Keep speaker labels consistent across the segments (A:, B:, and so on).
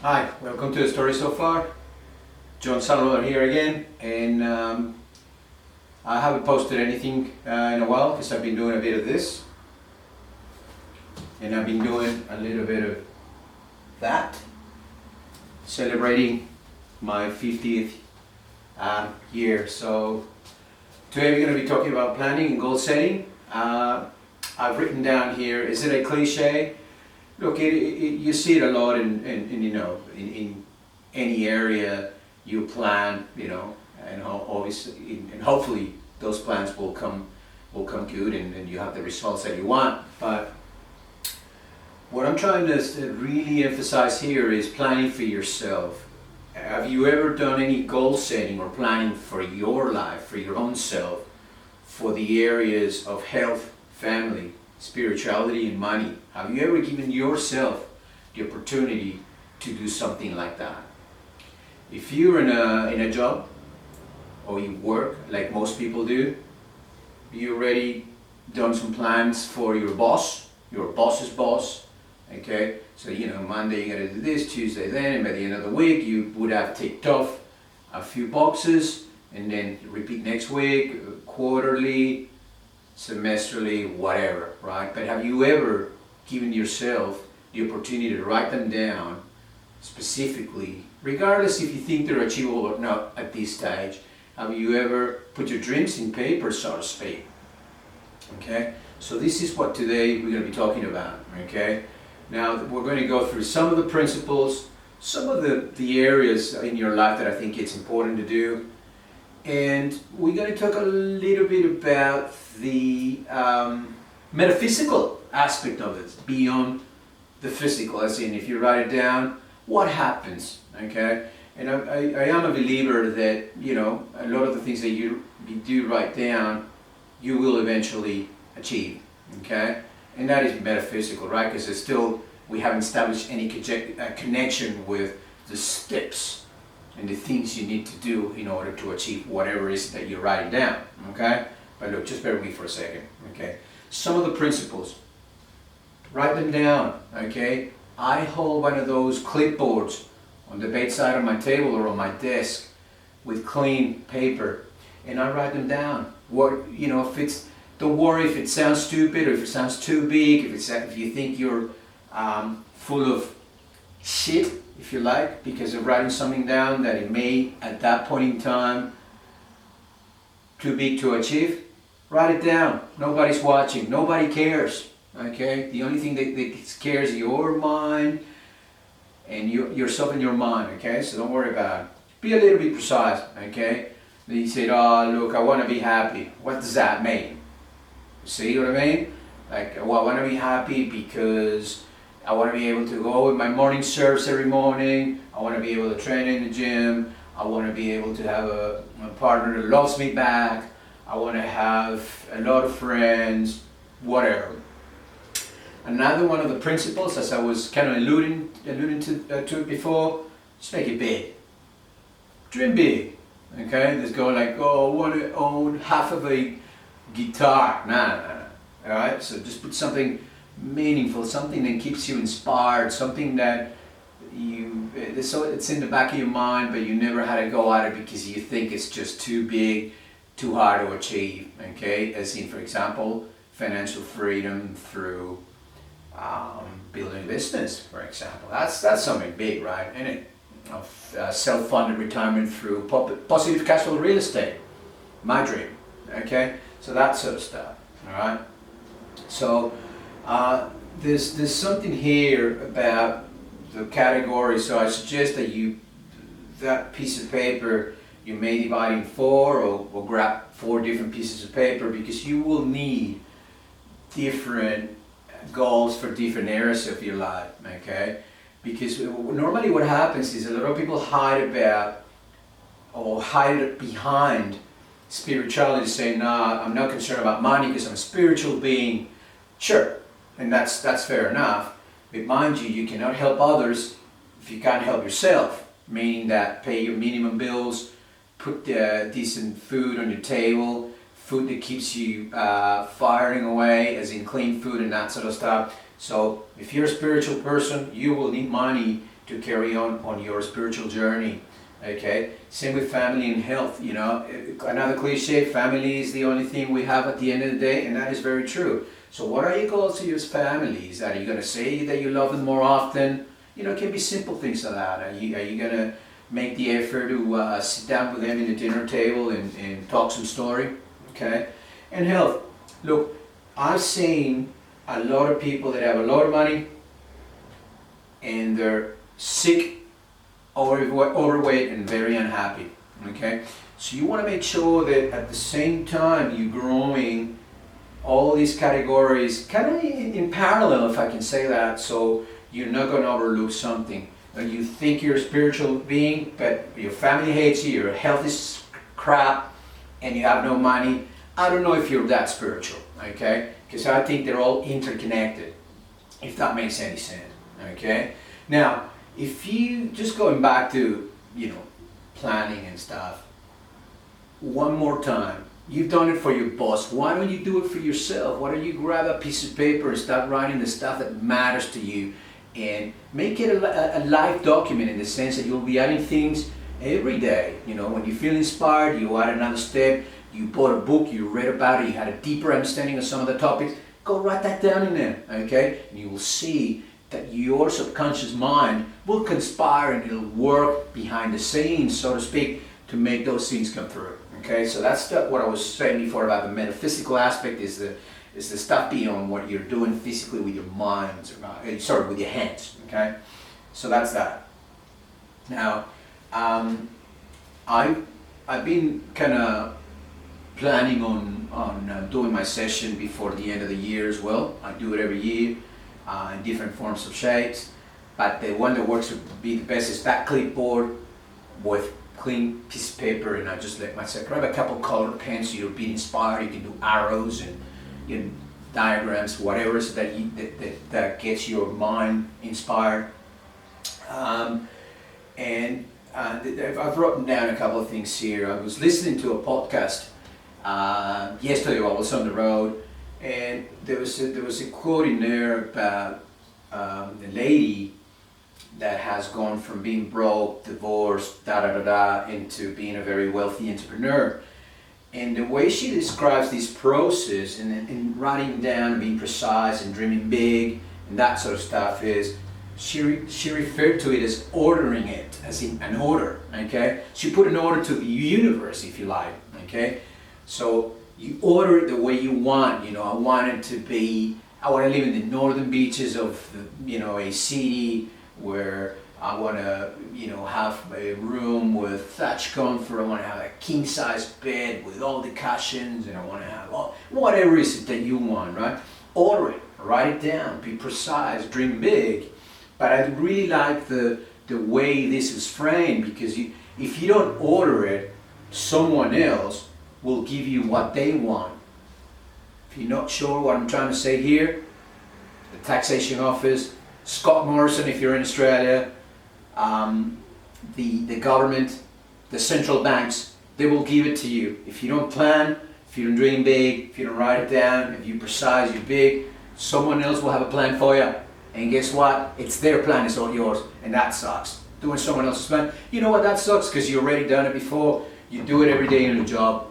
A: Hi, welcome to the story so far. John Salvador here again, and I haven't posted anything in a while because I've been doing a bit of this, and I've been doing a little bit of that, celebrating my 50th year. So today we're going to be talking about planning and goal setting. I've written down here, is it a cliche? Look, you see it a lot in any area you plan, and obviously, and hopefully those plans will come good, and you have the results that you want. But what I'm trying to really emphasize here is planning for yourself. Have you ever done any goal setting or planning for your life, for your own self, for the areas of health, family, spirituality, and money? Have you ever given yourself the opportunity to do something like that? If you're in a job or you work like most people do, you already done some plans for your boss's boss. Okay, so Monday you gotta do this, Tuesday then, and by the end of the week you would have ticked off a few boxes, and then you repeat next week, quarterly, semesterally, whatever, right? But have you ever given yourself the opportunity to write them down specifically, regardless if you think they're achievable or not at this stage? Have you ever put your dreams in paper, so to speak? Okay, so this is what today we're going to be talking about. Okay, now we're going to go through some of the principles, some of the areas in your life that I think it's important to do, and we're going to talk a little bit about the metaphysical aspect of it, beyond the physical, as in if you write it down, what happens, okay? And I am a believer that, a lot of the things that you do write down, you will eventually achieve, okay? And that is metaphysical, right? Because we haven't established any connection with the steps and the things you need to do in order to achieve whatever it is that you're writing down, okay? But look, just bear with me for a second, okay? Some of the principles, write them down, okay? I hold one of those clipboards on the bedside of my table or on my desk with clean paper, and I write them down. Don't worry if it sounds stupid or if it sounds too big, if you think you're full of shit, if you like, because of writing something down that it may, at that point in time, too big to achieve. Write it down. Nobody's watching. Nobody cares. Okay? The only thing that cares is your mind and yourself and your mind. Okay? So don't worry about it. Be a little bit precise. Okay? Then you said, oh, look, I want to be happy. What does that mean? See what I mean? Like, well, I want to be happy because I want to be able to go with my morning serves every morning. I want to be able to train in the gym. I want to be able to have a partner that loves me back. I want to have a lot of friends, whatever. Another one of the principles, as I was kind of alluding to it before, just make it big. Dream big. Okay? Let's go like, oh, I want to own half of a guitar. Nah. Alright? So just put something meaningful, something that keeps you inspired, something that it's in the back of your mind, but you never had to go at it because you think it's just too big, too hard to achieve. Okay, as in, for example, financial freedom through building a business, for example. That's something big, right? And it self-funded retirement through positive cash flow real estate, my dream. Okay, so that sort of stuff. All right. So there's something here about the category. So I suggest that piece of paper, you may divide in four or grab 4 different pieces of paper, because you will need different goals for different areas of your life, okay? Because normally what happens is a lot of people hide behind spirituality, saying, nah, I'm not concerned about money because I'm a spiritual being. Sure, and that's fair enough. But mind you, you cannot help others if you can't help yourself. Meaning that pay your minimum bills, put decent food on your table, food that keeps you firing away, as in clean food and that sort of stuff. So if you're a spiritual person, you will need money to carry on your spiritual journey. Okay, same with family and health. You know, another cliche: family is the only thing we have at the end of the day, and that is very true. So, what are your goals to your families? Are you going to say that you love them more often? You know, it can be simple things like that. Are you going to make the effort to sit down with them in the dinner table and talk some story? Okay, and health. Look, I've seen a lot of people that have a lot of money and they're sick, overweight, and very unhappy. Okay, so you want to make sure that at the same time you're growing all these categories kind of in parallel, if I can say that, so you're not going to overlook something. You think you're a spiritual being, but your family hates you, your health is crap, and you have no money. I don't know if you're that spiritual, okay? Because I think they're all interconnected, if that makes any sense, okay? Now, if you, just going back to, you know, planning and stuff, one more time, you've done it for your boss, why don't you do it for yourself? Why don't you grab a piece of paper and start writing the stuff that matters to you and make it a live document, in the sense that you'll be adding things every day. You know, when you feel inspired, you add another step. You bought a book, you read about it, you had a deeper understanding of some of the topics, go write that down in there, okay? And you will see that your subconscious mind will conspire and it'll work behind the scenes, so to speak, to make those things come through, okay? So that's what I was saying before about the metaphysical aspect, is the stuff beyond what you're doing physically with your minds, with your hands, okay? So that's that. Now, I've been kind of planning on doing my session before the end of the year as well. I do it every year in different forms of shapes, but the one that works would be the best is that clipboard with clean piece of paper, and I just let myself grab a couple colored pens so you'll be inspired. You can do arrows and, you know, diagrams, whatever, so that gets your mind inspired. I've written down a couple of things here. I was listening to a podcast yesterday while I was on the road, and there was a quote in there about a lady that has gone from being broke, divorced, into being a very wealthy entrepreneur. And the way she describes this process and writing down and being precise and dreaming big and that sort of stuff is, she referred to it as ordering it, as in an order, okay? She put an order to the universe, if you like, okay? So you order it the way you want. You know, I want to live in the northern beaches of, a city where I want to, have a room with thatch comfort. I want to have a king-size bed with all the cushions, and I want to have whatever it is that you want, right? Order it, write it down, be precise, dream big. But I really like the way this is framed, because if you don't order it, someone else will give you what they want. If you're not sure what I'm trying to say here, the taxation office, Scott Morrison if you're in Australia, the government, the central banks, they will give it to you. If you don't plan, if you don't dream big, if you don't write it down, if you're precise, you're big, someone else will have a plan for you. And guess what? It's their plan, it's not yours. And that sucks. Doing someone else's plan. You know what? That sucks because you already done it before. You do it every day in your job.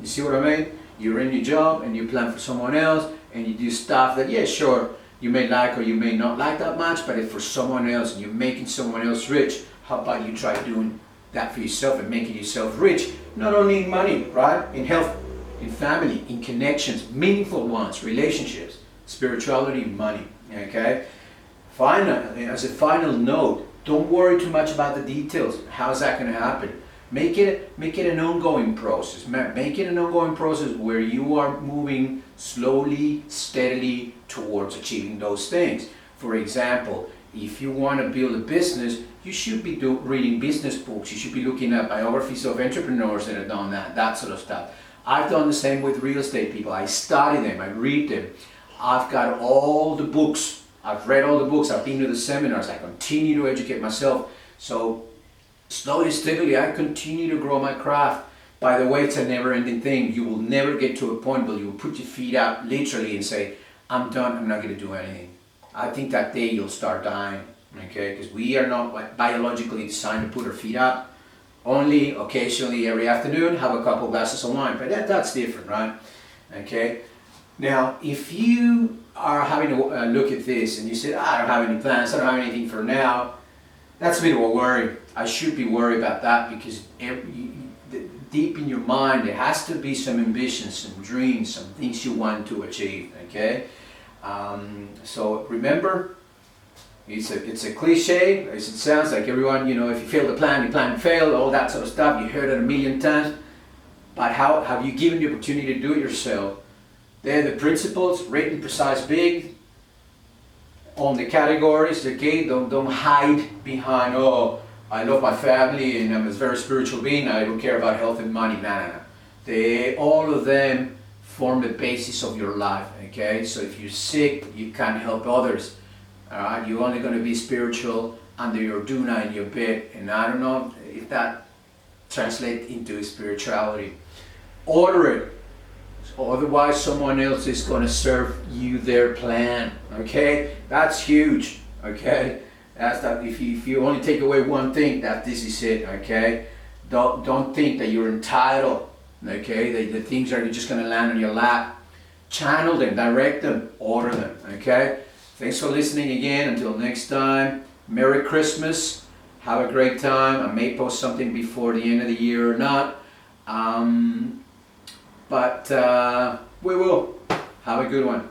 A: You see what I mean? You're in your job and you plan for someone else, and you do stuff that, yeah, sure, you may like or you may not like that much, but if for someone else and you're making someone else rich, how about you try doing that for yourself and making yourself rich? Not only in money, right? In health, in family, in connections, meaningful ones, relationships, spirituality, money, okay? Finally, as a final note, don't worry too much about the details. How's that going to happen? Make it an ongoing process. Make it an ongoing process where you are moving slowly, steadily towards achieving those things. For example, if you want to build a business, you should be reading business books. You should be looking at biographies of entrepreneurs that have done that sort of stuff. I've done the same with real estate people. I study them, I read them. I've got all the books. I've read all the books, I've been to the seminars, I continue to educate myself. So slowly, steadily, I continue to grow my craft. By the way, it's a never-ending thing. You will never get to a point where you will put your feet up literally and say, I'm done, I'm not going to do anything. I think that day you'll start dying. okay? Because we are not like biologically designed to put our feet up. Only occasionally every afternoon have a couple glasses of wine, but that's different, right? Okay. Now, if you are having a look at this and you say, I don't have any plans, I don't have anything for now, that's a bit of a worry. I should be worried about that because deep in your mind there has to be some ambitions, some dreams, some things you want to achieve, okay? So remember, it's a cliche, as it sounds like everyone, you know, if you fail to plan, you plan to fail, all that sort of stuff, you heard it a million times. But how have you given the opportunity to do it yourself? They're the principles, written, precise, big, on the categories, okay? Don't hide behind, oh, I love my family and I'm a very spiritual being, I don't care about health and money. No. All of them form the basis of your life, okay? So if you're sick, you can't help others. Alright, you're only going to be spiritual under your duna in your bed, and I don't know if that translates into spirituality. Order it, otherwise someone else is going to serve you their plan. Okay, that's huge. Okay, that's that. If you only take away one thing, that this is it. Okay, don't think that you're entitled. Okay, the things are just going to land on your lap. Channel them, direct them, order them. Okay. Thanks for listening again. Until next time, Merry Christmas. Have a great time. I may post something before the end of the year or not. But we will. Have a good one.